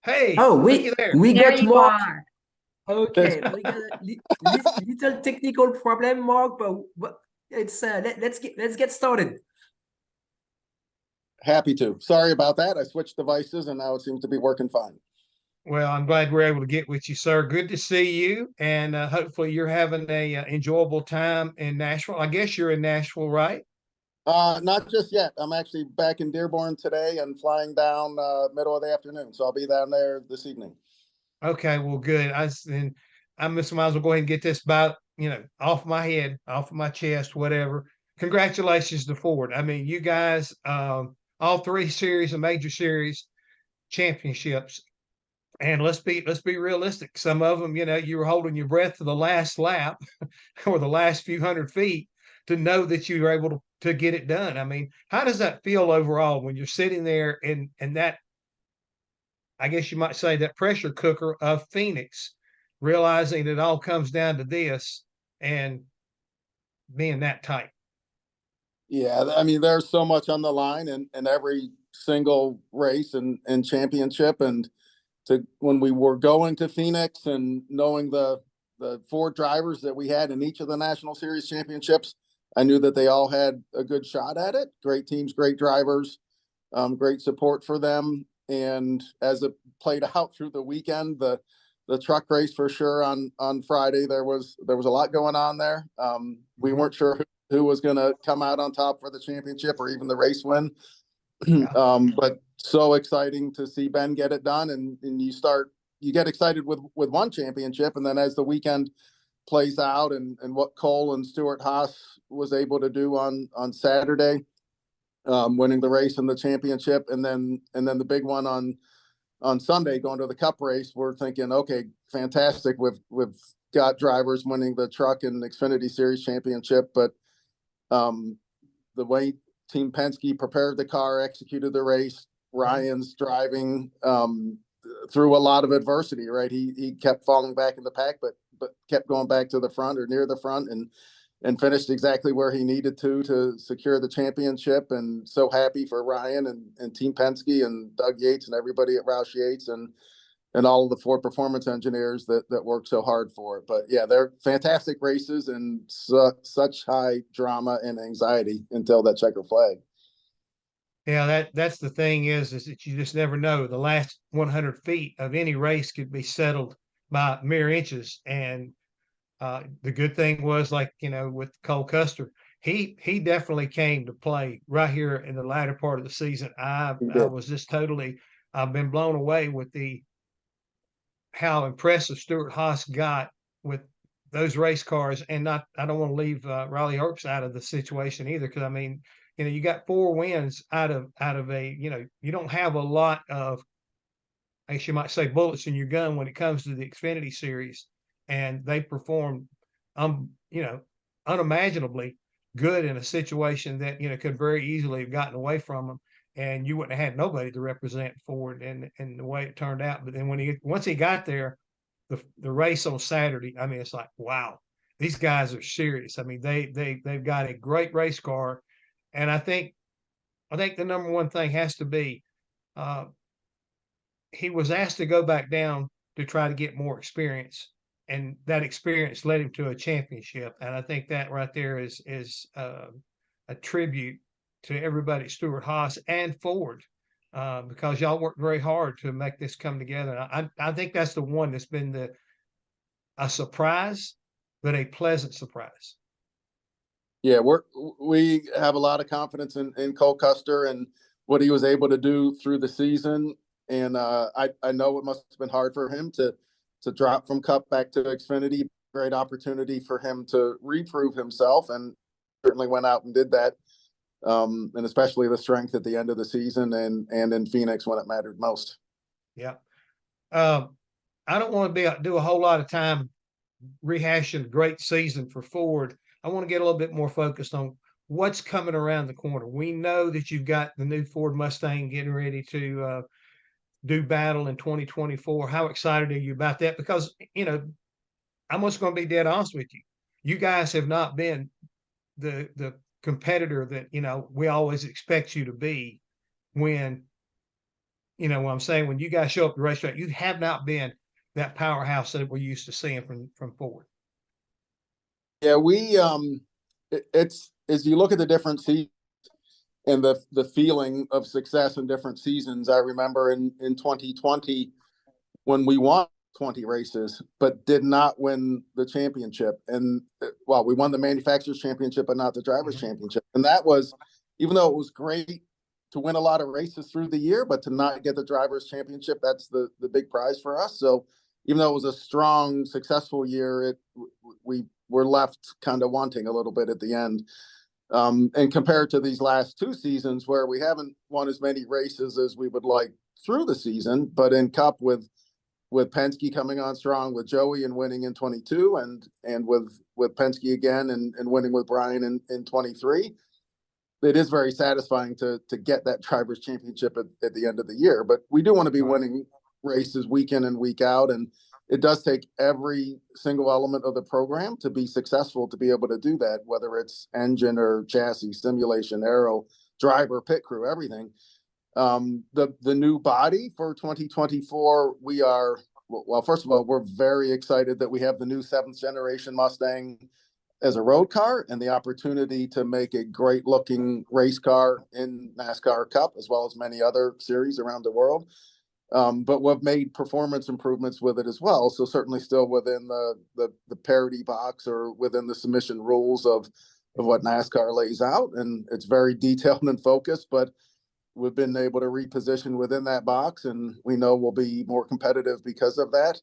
Hey, Oh, looky there. we There got you Mark. are. Okay, we got a little technical problem, Mark, but it's let's get started. Happy to. Sorry about that. I switched devices and now it seems to be working fine. Well, I'm glad we're able to get with you, sir. Good to see you, and hopefully you're having a enjoyable time in Nashville. I guess you're in Nashville, right? Not just yet. I'm actually back in Dearborn today and flying down middle of the afternoon. So I'll be down there this evening. Okay, well, good. And I might as well go ahead and get this about off my head, off of my chest, whatever. Congratulations to Ford. I mean, you guys, all three series and major series championships. And let's be realistic. Some of them, you were holding your breath for the last lap or the last few hundred feet to know that you were able to get it done. I mean, how does that feel overall when you're sitting there and that, I guess you might say, that pressure cooker of Phoenix, realizing it all comes down to this and being that tight? Yeah, I mean, there's so much on the line in every single race and championship. And when we were going to Phoenix and knowing the four drivers that we had in each of the National Series championships, I knew that they all had a good shot at it. Great teams, great drivers, great support for them. And as it played out through the weekend, the truck race for sure on Friday, there was a lot going on there. We weren't sure who was going to come out on top for the championship or even the race win. Yeah. But so exciting to see Ben get it done, and you get excited with one championship, and then as the weekend plays out and what Cole and Stuart Haas was able to do on Saturday, winning the race and the championship, and then the big one on Sunday going to the Cup race, we're thinking, okay, fantastic. We've got drivers winning the truck and Xfinity Series championship, but the way Team Penske prepared the car, executed the race, Ryan's driving through a lot of adversity, right? He kept falling back in the pack, but kept going back to the front or near the front and finished exactly where he needed to secure the championship. And so happy for Ryan and Team Penske and Doug Yates and everybody at Roush Yates and all of the Ford performance engineers that worked so hard for it. But yeah, they're fantastic races and such high drama and anxiety until that checker flag. Yeah, that's the thing is that you just never know. The last 100 feet of any race could be settled by mere inches. And the good thing was, like, with Cole Custer, he definitely came to play right here in the latter part of the season. I was just I've been blown away with how impressive Stuart Haas got with those race cars. And I don't want to leave Riley Herbst out of the situation either, because I mean, you got 4 wins out of a, you don't have a lot of, I guess you might say, bullets in your gun when it comes to the Xfinity Series, and they performed, unimaginably good in a situation that could very easily have gotten away from them, and you wouldn't have had nobody to represent Ford and the way it turned out. But then once he got there, the race on Saturday, I mean, it's like, wow, these guys are serious. I mean, they've got a great race car, and I think the number one thing has to be, he was asked to go back down to try to get more experience, and that experience led him to a championship. And I think that right there is a tribute to everybody, Stuart Haas and Ford, because y'all worked very hard to make this come together. I think that's the one that's been a surprise, but a pleasant surprise. Yeah, we have a lot of confidence in Cole Custer and what he was able to do through the season. And I know it must have been hard for him to drop from Cup back to Xfinity. Great opportunity for him to reprove himself, and certainly went out and did that. And especially the strength at the end of the season and in Phoenix when it mattered most. Yeah. I don't want to do a whole lot of time rehashing a great season for Ford. I want to get a little bit more focused on what's coming around the corner. We know that you've got the new Ford Mustang getting ready to do battle in 2024. How excited are you about that? Because, I'm just going to be dead honest with you. You guys have not been the competitor that, we always expect you to be when you know what I'm saying? When you guys show up at the racetrack, you have not been that powerhouse that we're used to seeing from Ford. Yeah, it's as you look at the different seasons and the feeling of success in different seasons. I remember in 2020 when we won 20 races, but did not win the championship. And well, we won the manufacturers championship, but not the drivers championship. And that was, even though it was great to win a lot of races through the year, but to not get the drivers championship, that's the big prize for us. So even though it was a strong, successful year, we were left kind of wanting a little bit at the end. And compared to these last two seasons where we haven't won as many races as we would like through the season, but in Cup with Penske coming on strong, with Joey and winning in 22, and with Penske again and winning with Brian in 23, it is very satisfying to get that drivers championship at the end of the year. But we do want to be winning races week in and week out, and it does take every single element of the program to be successful, to be able to do that, whether it's engine or chassis, simulation, aero, driver, pit crew, everything. The new body for 2024, we are, well, first of all, we're very excited that we have the new 7th generation Mustang as a road car and the opportunity to make a great looking race car in NASCAR Cup, as well as many other series around the world. But we've made performance improvements with it as well. So certainly still within the parity box or within the submission rules of what NASCAR lays out. And it's very detailed and focused, but we've been able to reposition within that box, and we know we'll be more competitive because of that.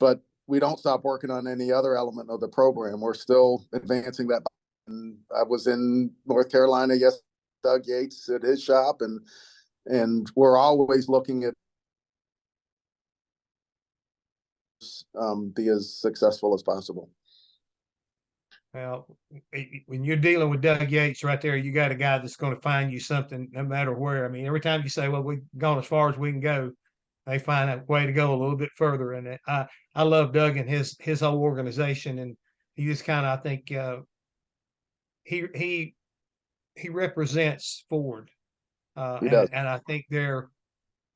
But we don't stop working on any other element of the program. We're still advancing that. And I was in North Carolina, yes, Doug Yates at his shop, and we're always looking at be as successful as possible. Well, when you're dealing with Doug Yates right there, you got a guy that's going to find you something no matter where. I mean, every time you say, well, we've gone as far as we can go, they find a way to go a little bit further. And I love Doug and his whole organization. And he just kind of, I think he represents Ford. And I think they're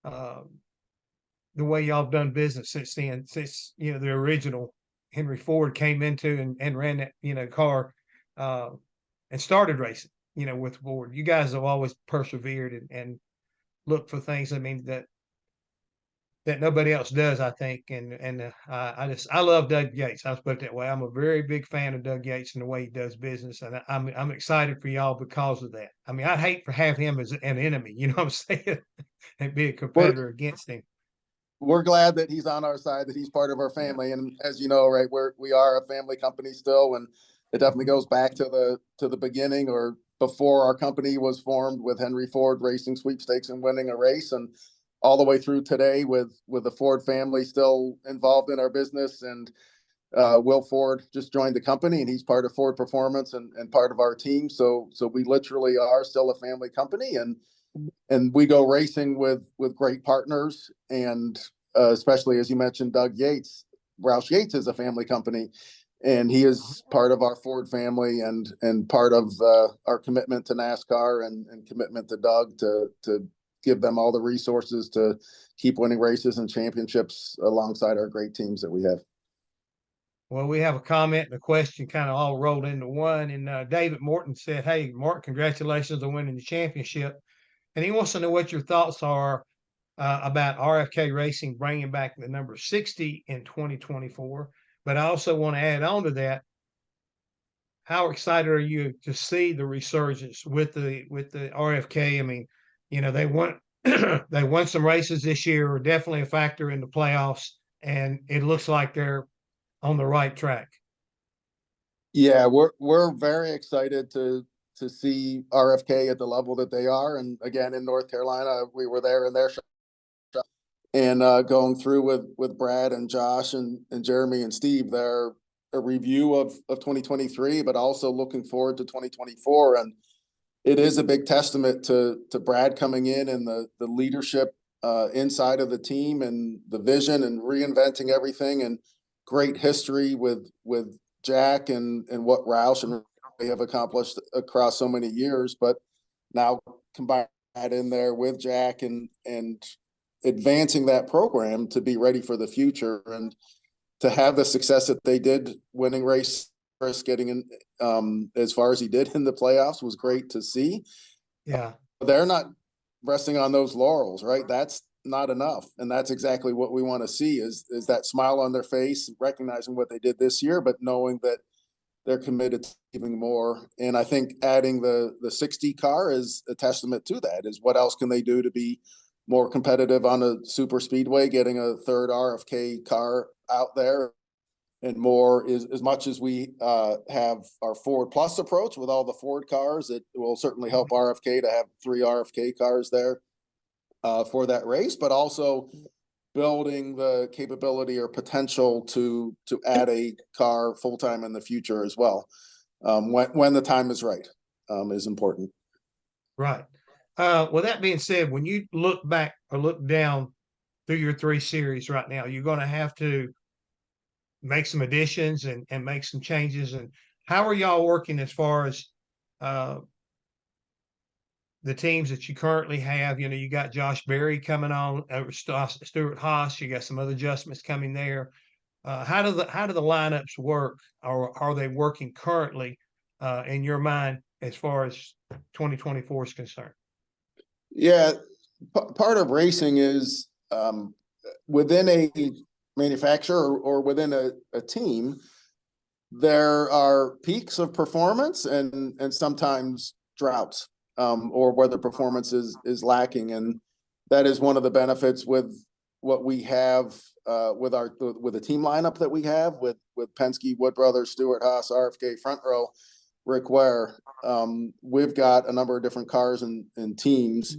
the way y'all have done business since then, since, you know, the original Henry Ford came into and ran that, you know, car and started racing, you know, with Ford. You guys have always persevered and looked for things, I mean, that nobody else does, I think. And I love Doug Yates. I'll put it that way. I'm a very big fan of Doug Yates and the way he does business. And I'm excited for y'all because of that. I mean, I'd hate to have him as an enemy, you know what I'm saying? And be a competitor against him. We're glad that he's on our side, that he's part of our family. And as you know, right, we are a family company still, and it definitely goes back to the beginning, or before our company was formed, with Henry Ford racing sweepstakes and winning a race, and all the way through today with the Ford family still involved in our business. And Will Ford just joined the company, and he's part of Ford Performance and part of our team. So we literally are still a family company, and we go racing with great partners, and especially, as you mentioned, Doug Yates. Roush Yates is a family company, and he is part of our Ford family and part of our commitment to NASCAR and commitment to Doug to give them all the resources to keep winning races and championships alongside our great teams that we have. Well, we have a comment and a question kind of all rolled into one. And David Morton said, hey, Mark, congratulations on winning the championship. And he wants to know what your thoughts are about RFK Racing bringing back the number 60 in 2024. But I also want to add on to that, how excited are you to see the resurgence with the RFK? I mean, you know, they won they won some races this year, are definitely a factor in the playoffs, and it looks like they're on the right track. Yeah, we're very excited to see RFK at the level that they are. And again, in North Carolina, we were there in their shop and going through with Brad and Josh and Jeremy and Steve, they're a review of 2023, but also looking forward to 2024. And it is a big testament to Brad coming in and the leadership inside of the team and the vision and reinventing everything, and great history with Jack and what Roush and they have accomplished across so many years. But now combine that in there with Jack and advancing that program to be ready for the future, and to have the success that they did, winning race, getting in as far as he did in the playoffs was great to see. Yeah. They're not resting on those laurels, right? That's not enough. And that's exactly what we want to see is that smile on their face, recognizing what they did this year, but knowing that they're committed to giving more. And I think adding the 60 car is a testament to that. Is what else can they do to be more competitive on a super speedway, getting a third RFK car out there, and more is as much as we have our Ford Plus approach with all the Ford cars. It will certainly help RFK to have 3 RFK cars there for that race, but also building the capability or potential to add a car full-time in the future as well. When the time is right, is important. Right. Well, that being said, when you look back or look down through your 3 series right now, you're going to have to make some additions and make some changes. And how are y'all working as far as the teams that you currently have? You know, you got Josh Berry coming on, Stuart Haas, you got some other adjustments coming there. How do the lineups work, or are they working currently in your mind as far as 2024 is concerned? Yeah, part of racing is within a manufacturer or within a team, there are peaks of performance and sometimes droughts, or where the performance is lacking. And that is one of the benefits with what we have with the team lineup that we have with Penske, Wood Brothers, Stewart Haas, RFK front row, Rick Ware. We've got a number of different cars and teams,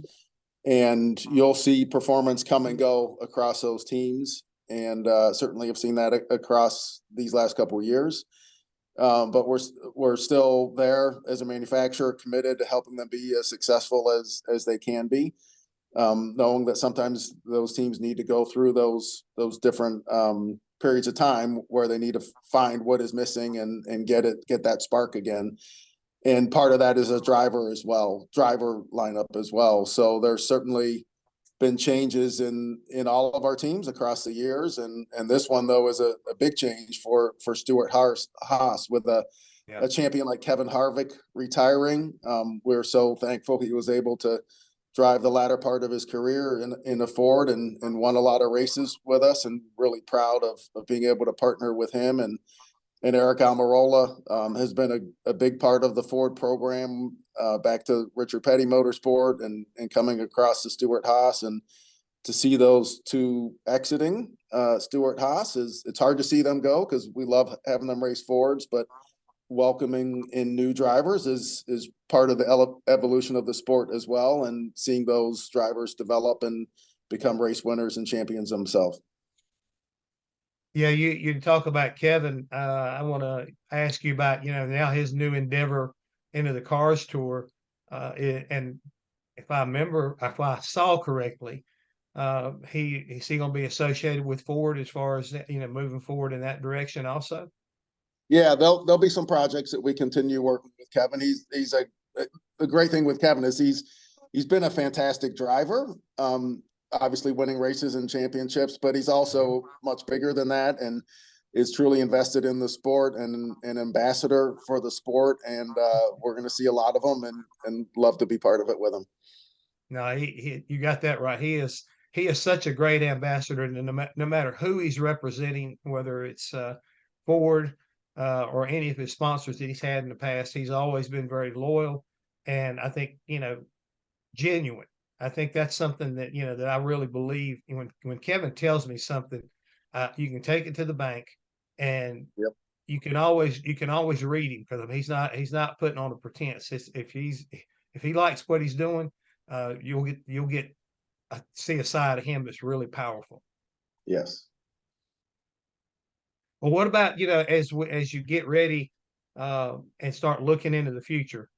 and you'll see performance come and go across those teams. And certainly have seen that across these last couple of years. But we're still there as a manufacturer, committed to helping them be as successful as they can be, knowing that sometimes those teams need to go through those different periods of time where they need to find what is missing and get that spark again. And part of that is a driver lineup as well. So there's certainly been changes in all of our teams across the years, and this one though is a big change for Stewart Haas with a champion like Kevin Harvick retiring. We're so thankful he was able to drive the latter part of his career in a Ford and won a lot of races with us, and really proud of being able to partner with him. And Eric Almirola has been a big part of the Ford program, back to Richard Petty Motorsport and coming across to Stewart Haas. And to see those two exiting Stewart Haas, it's hard to see them go because we love having them race Fords, but welcoming in new drivers is part of the evolution of the sport as well, and seeing those drivers develop and become race winners and champions themselves. Yeah, you talk about Kevin. I want to ask you about, now his new endeavor into the Cars Tour. And if I saw correctly, is he going to be associated with Ford as far as, moving forward in that direction also? Yeah, there'll be some projects that we continue working with Kevin. He's the great thing with Kevin is he's been a fantastic driver. Obviously winning races and championships, but he's also much bigger than that and is truly invested in the sport and an ambassador for the sport. And we're going to see a lot of them and love to be part of it with him. No, you got that right. He is such a great ambassador, and no matter who he's representing, whether it's Ford or any of his sponsors that he's had in the past, he's always been very loyal. And I think, genuine. I think that's something that, that I really believe when Kevin tells me something, you can take it to the bank, and you can always read him, because he's not putting on a pretense. If he likes what he's doing, you'll get see a side of him that's really powerful. Yes. Well, what about, as you get ready and start looking into the future,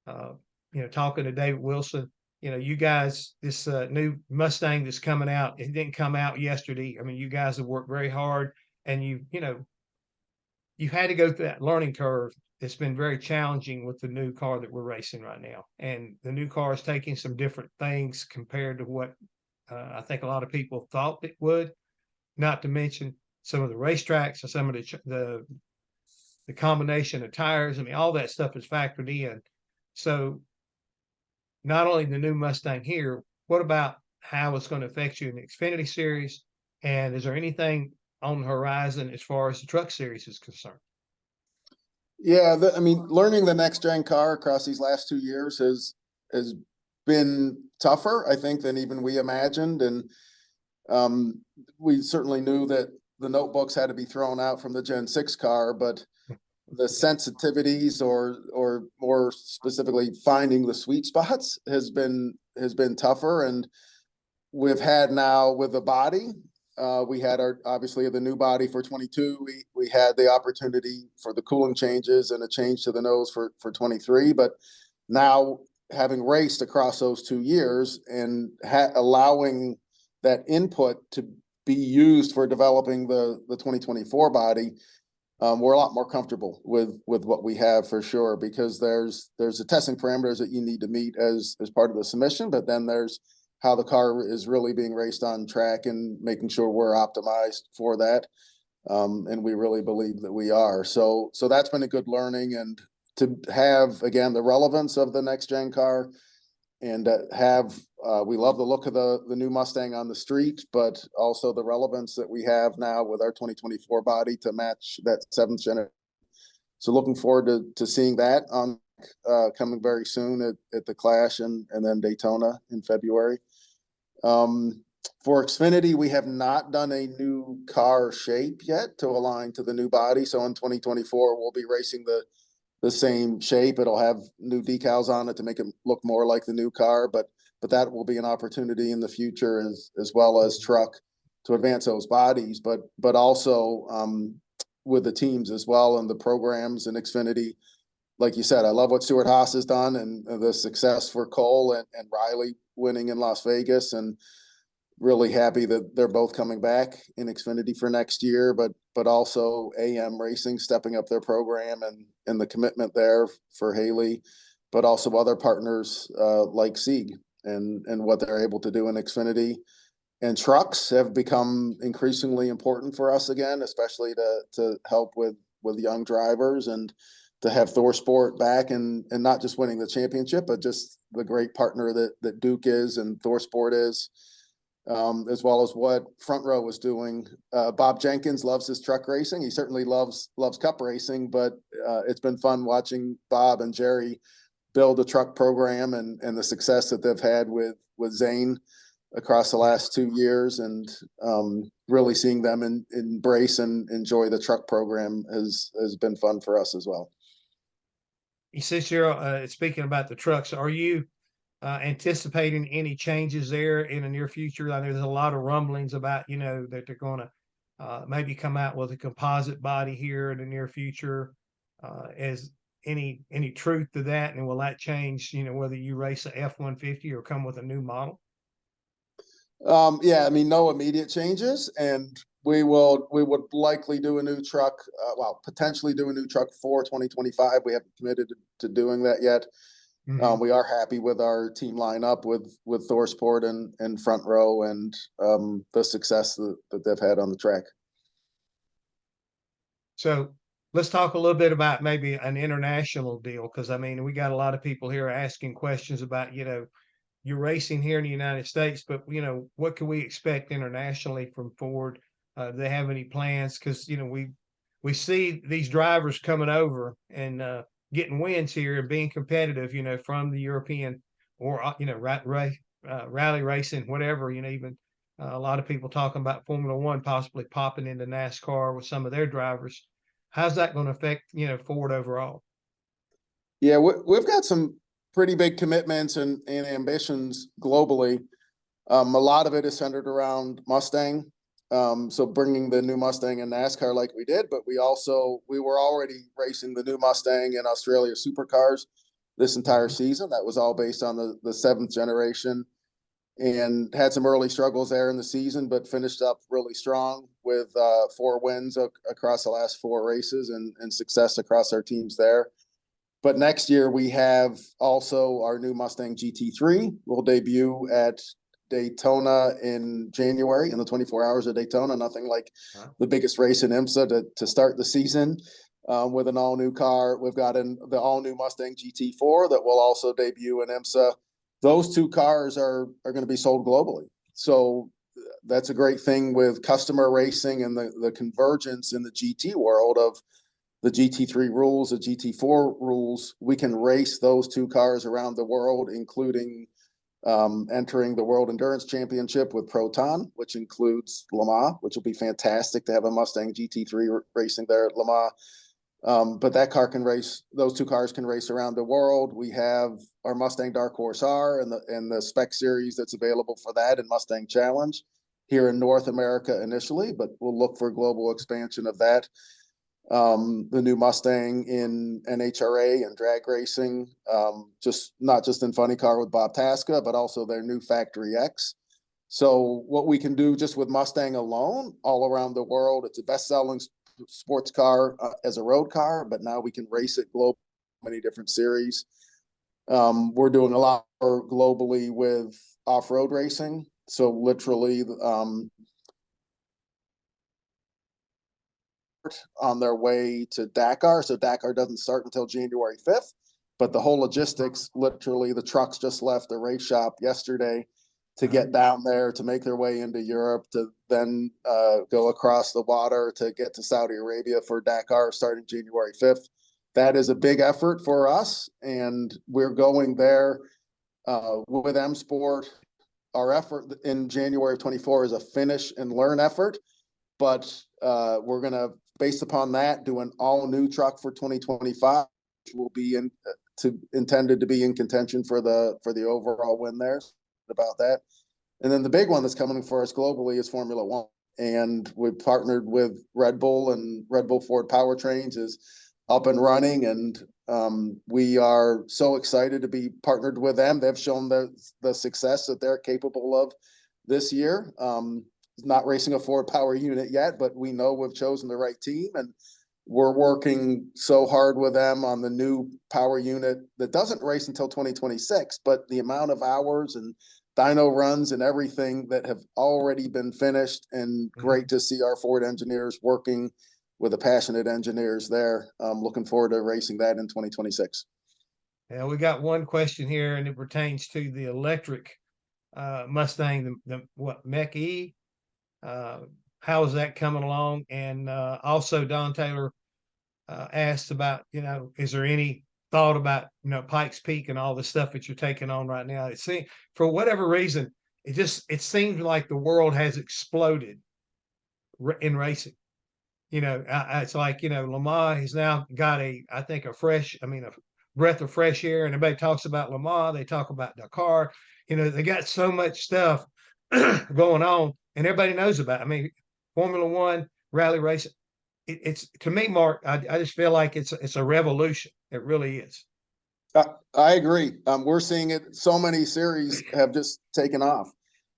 talking to David Wilson, you guys, this new Mustang that's coming out, it didn't come out yesterday. I mean, you guys have worked very hard, and you've had to go through that learning curve. It's been very challenging with the new car that we're racing right now. And the new car is taking some different things compared to what I think a lot of people thought it would, not to mention some of the racetracks and some of the combination of tires. I mean, all that stuff is factored in. So not only the new Mustang here, what about how it's going to affect you in the Xfinity series? And is there anything on the horizon as far as the truck series is concerned? Yeah, I mean, learning the next gen car across these last 2 years has been tougher, I think, than even we imagined. And we certainly knew that the notebooks had to be thrown out from the Gen 6 car, but the sensitivities or more specifically finding the sweet spots has been tougher. And we've had now with the body, we had obviously the new body for 22. We had the opportunity for the cooling changes and a change to the nose for 23, but now having raced across those 2 years and allowing that input to be used for developing the 2024 body, we're a lot more comfortable with what we have for sure, because there's the testing parameters that you need to meet as part of the submission, but then there's how the car is really being raced on track and making sure we're optimized for that. And we really believe that we are. So that's been a good learning, and to have, again, the relevance of the next gen car, and we love the look of the new Mustang on the street, but also the relevance that we have now with our 2024 body to match that 7th generation. So looking forward to seeing that on coming very soon at the Clash and then Daytona in February. For Xfinity, we have not done a new car shape yet to align to the new body. So in 2024, we'll be racing the same shape. It'll have new decals on it to make it look more like the new car, but that will be an opportunity in the future as well as truck to advance those bodies, but also with the teams as well and the programs in Xfinity. Like you said, I love what Stuart Haas has done and the success for Cole and Riley winning in Las Vegas, and really happy that they're both coming back in Xfinity for next year, but also AM Racing stepping up their program and the commitment there for Haley, but also other partners like Sieg and what they're able to do in Xfinity. And trucks have become increasingly important for us again, especially to help with young drivers, and to have ThorSport back and not just winning the championship, but just the great partner that Duke is and ThorSport is. As well as what Front Row was doing. Bob Jenkins loves his truck racing. He certainly loves cup racing, but it's been fun watching Bob and Jerry build a truck program and the success that they've had with Zane across the last 2 years, and really seeing them embrace and enjoy the truck program has been fun for us as well. Since you're speaking about the trucks, are you anticipating any changes there in the near future? I know there's a lot of rumblings about, that they're going to maybe come out with a composite body here in the near future. Is any truth to that? And will that change, whether you race a F-150 or come with a new model? Yeah, I mean, no immediate changes, and we would likely do a new truck, potentially do a new truck for 2025. We haven't committed to doing that yet. Mm-hmm. We are happy with our team lineup with ThorSport and Front Row and the success that they've had on the track. So let's talk a little bit about maybe an international deal, because I mean, we got a lot of people here asking questions about, you're racing here in the United States, but what can we expect internationally from Ford? Do they have any plans? Because we see these drivers coming over and getting wins here and being competitive, from the European or rally racing, whatever. Even a lot of people talking about Formula One possibly popping into NASCAR with some of their drivers. How's that going to affect Ford overall? Yeah, we've got some pretty big commitments and ambitions globally. A lot of it is centered around Mustang. So bringing the new Mustang in NASCAR like we did, but we were already racing the new Mustang in Australia Supercars this entire season. That was all based on the 7th generation, and had some early struggles there in the season, but finished up really strong with 4 wins across the last 4 races and success across our teams there. But next year we have also our new Mustang GT3 will debut at Daytona in January, in the 24 hours of Daytona. Nothing like the biggest race in IMSA to start the season with an all-new car. We've got the all-new Mustang GT4 that will also debut in IMSA. Those two cars are going to be sold globally. So that's a great thing with customer racing and the convergence in the GT world of the GT3 rules, the GT4 rules. We can race those two cars around the world, including entering the World Endurance Championship with Proton, which includes Le Mans, which will be fantastic to have a Mustang GT3 racing there at Le Mans. But that car can race, those two cars can race around the world. We have our Mustang Dark Horse R and the spec series that's available for that, and Mustang Challenge here in North America initially, but we'll look for global expansion of that. The new Mustang in NHRA and drag racing, not just in Funny Car with Bob Tasca, but also their new Factory X. So what we can do just with Mustang alone all around the world, it's a best-selling sports car as a road car, but now we can race it globally, many different series. We're doing a lot more globally with off-road racing. So literally, on their way to Dakar. So Dakar doesn't start until January 5th, but the whole logistics, literally the trucks just left the race shop yesterday to get down there, to make their way into Europe, to then go across the water to get to Saudi Arabia for Dakar starting January 5th. That is a big effort for us, and we're going there with M Sport. Our effort in January of 24 is a finish and learn effort, but we're going to, based upon that, do an all-new truck for 2025, which will be intended to be in contention for the overall win there. About that. And then the big one that's coming for us globally is Formula One. And we've partnered with Red Bull, and Red Bull Ford Powertrains is up and running. And we are so excited to be partnered with them. They've shown the success that they're capable of this year. Not racing a Ford power unit yet, but we know we've chosen the right team, and we're working so hard with them on the new power unit that doesn't race until 2026, but the amount of hours and dyno runs and everything that have already been finished, and great to see our Ford engineers working with the passionate engineers there. I'm looking forward to racing that in 2026. Yeah, we got one question here, and it pertains to the electric Mustang, the Mach-E. How is that coming along? And also Don Taylor asked about, is there any thought about, Pikes Peak and all the stuff that you're taking on right now? It seems, for whatever reason, it seems like the world has exploded in racing. It's like, Le Mans has now got a breath of fresh air, and everybody talks about Le Mans, they talk about Dakar, they got so much stuff going on, and everybody knows about it. I mean, Formula One, rally racing, it's to me, Mark, I just feel like it's a revolution. It really is. I agree. We're seeing it. So many series have just taken off.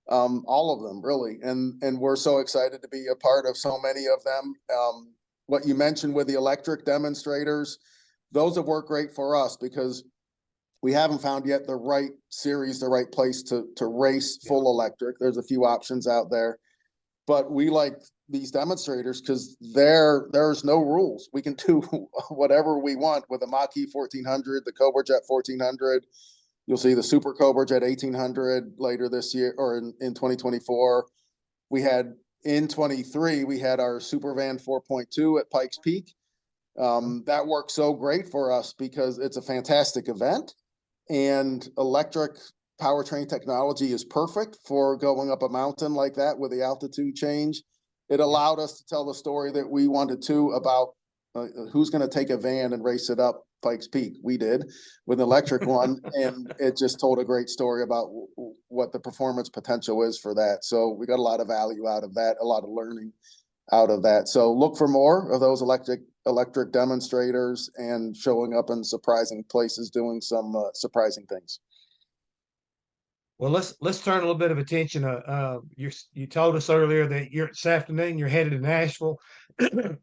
All of them, really, and we're so excited to be a part of so many of them. What you mentioned with the electric demonstrators, those have worked great for us because we haven't found yet the right series, the right place to race full electric. There's a few options out there, but we like these demonstrators because there's no rules. We can do whatever we want with the Mach-E 1400, the Cobra Jet 1400. You'll see the Super Cobra Jet 1800 later this year, or in 2024. In 23, we had our Super Van 4.2 at Pikes Peak. That worked so great for us because it's a fantastic event, and electric powertrain technology is perfect for going up a mountain like that with the altitude change. It allowed us to tell the story that we wanted to about who's going to take a van and race it up Pikes Peak. We did with an electric one, and it just told a great story about what the performance potential is for that. So we got a lot of value out of that, a lot of learning out of that. So look for more of those electric demonstrators and showing up in surprising places, doing some surprising things. Well, let's turn a little bit of attention. You told us earlier that this afternoon you're headed to Nashville.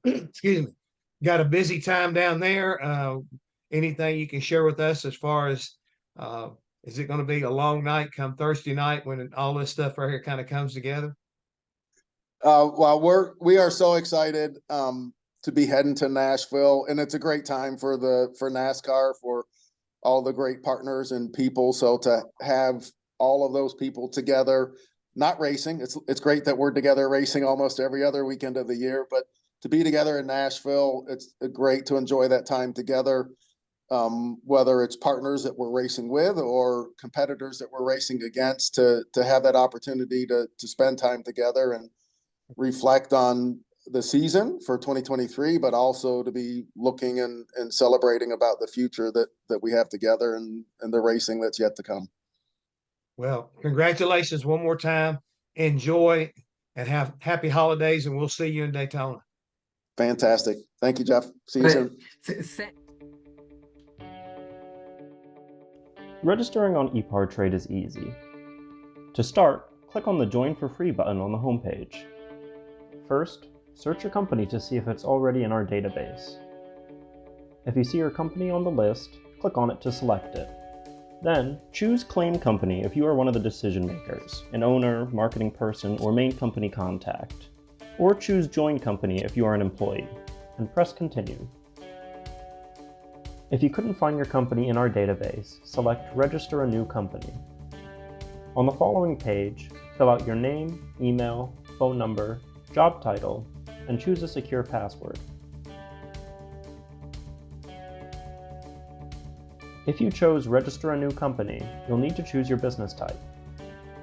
Excuse me. Got a busy time down there. Anything you can share with us as far as Is it going to be a long night come Thursday night when all this stuff right here kind of comes together? Well, we are so excited to be heading to Nashville, and it's a great time for NASCAR, for all the great partners and people. So to have all of those people together, not racing, it's great that we're together racing almost every other weekend of the year, but to be together in Nashville, it's great to enjoy that time together. Whether it's partners that we're racing with or competitors that we're racing against, to have that opportunity to spend time together and reflect on the season for 2023, but also to be looking and celebrating about the future that we have together and the racing that's yet to come. Well, congratulations one more time. Enjoy and have happy holidays, and we'll see you in Daytona. Fantastic. Thank you, Jeff. See you soon. Registering on Epartrade is easy. To start, click on the Join for Free button on the homepage. First, search your company to see if it's already in our database. If you see your company on the list, click on it to select it. Then, choose Claim Company if you are one of the decision makers, an owner, marketing person, or main company contact. Or choose Join Company if you are an employee, and press Continue. If you couldn't find your company in our database, select Register a New Company. On the following page, fill out your name, email, phone number, job title, and choose a secure password. If you chose Register a New Company, you'll need to choose your business type.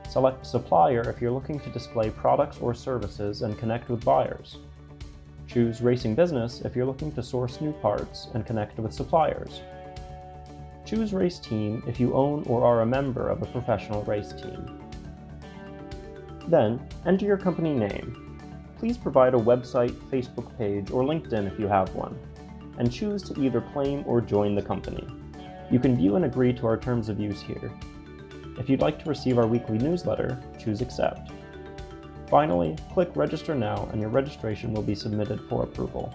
Select Supplier if you're looking to display products or services and connect with buyers. Choose Racing Business if you're looking to source new parts and connect with suppliers. Choose Race Team if you own or are a member of a professional race team. Then, enter your company name. Please provide a website, Facebook page, or LinkedIn if you have one, and choose to either claim or join the company. You can view and agree to our terms of use here. If you'd like to receive our weekly newsletter, choose Accept. Finally, click Register Now and your registration will be submitted for approval.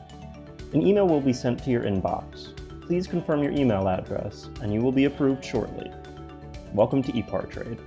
An email will be sent to your inbox. Please confirm your email address and you will be approved shortly. Welcome to Epartrade.